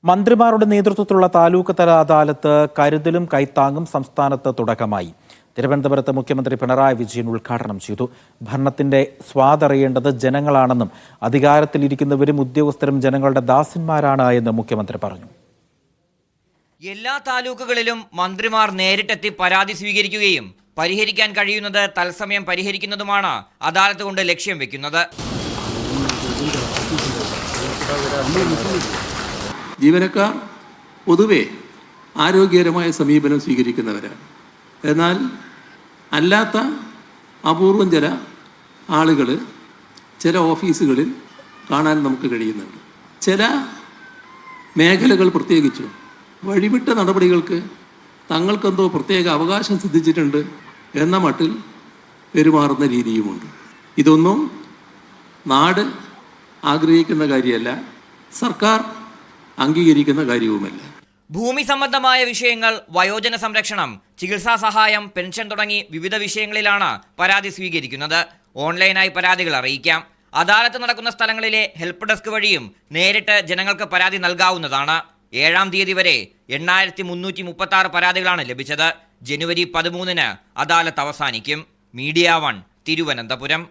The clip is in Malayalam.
മന്ത്രിമാരുടെ നേതൃത്വത്തിലുള്ള താലൂക്ക് തല അദാലത്ത് കരുതലും കൈത്താങ്ങും സംസ്ഥാനത്ത് തുടക്കമായി. തിരുവനന്തപുരത്ത് മുഖ്യമന്ത്രി പിണറായി വിജയൻ ഉദ്ഘാടനം ചെയ്തു. ഭരണത്തിന്റെ സ്വാദറിയേണ്ടത് ജനങ്ങളാണെന്നും അധികാരത്തിലിരിക്കുന്നവരും ഉദ്യോഗസ്ഥരും ജനങ്ങളുടെ ദാസന്മാരാണ് എന്നും മുഖ്യമന്ത്രി പറഞ്ഞു. എല്ലാ താലൂക്കുകളിലും മന്ത്രിമാർ നേരിട്ടെത്തി പരാതി സ്വീകരിക്കുകയും പരിഹരിക്കാൻ കഴിയുന്നത് തത്സമയം പരിഹരിക്കുന്നതുമാണ് അദാലത്ത് കൊണ്ട് ലക്ഷ്യം വെക്കുന്നത്. ജീവനക്കാർ പൊതുവെ ആരോഗ്യകരമായ സമീപനം സ്വീകരിക്കുന്നവരാണ്. എന്നാൽ അല്ലാത്ത അപൂർവം ചില ആളുകൾ ചില ഓഫീസുകളിൽ കാണാൻ നമുക്ക് കഴിയുന്നുണ്ട്. ചില മേഖലകൾ പ്രത്യേകിച്ചും വഴിവിട്ട നടപടികൾക്ക് തങ്ങൾക്കെന്തോ പ്രത്യേക അവകാശം സിദ്ധിച്ചിട്ടുണ്ട് എന്ന മട്ടിൽ പെരുമാറുന്ന രീതിയുമുണ്ട്. ഇതൊന്നും നാട് ആഗ്രഹിക്കുന്ന കാര്യമല്ല, സർക്കാർ അംഗീകരിക്കുന്ന കാര്യവുമല്ല. ഭൂമി സംബന്ധമായ വിഷയങ്ങൾ, വയോജന സംരക്ഷണം, ചികിത്സാ സഹായം, പെൻഷൻ തുടങ്ങി വിവിധ വിഷയങ്ങളിലാണ് പരാതി സ്വീകരിക്കുന്നത്. ഓൺലൈനായി പരാതികൾ അറിയിക്കാം. അദാലത്ത് നടക്കുന്ന സ്ഥലങ്ങളിലെ ഹെൽപ്പ് ഡെസ്ക് വഴിയും നേരിട്ട് ജനങ്ങൾക്ക് പരാതി നൽകാവുന്നതാണ്. 7-ാം തീയതി വരെ 8336 പരാതികളാണ് ലഭിച്ചത്. ജനുവരി 13-ന് അദാലത്ത് അവസാനിക്കും. മീഡിയ 1 തിരുവനന്തപുരം.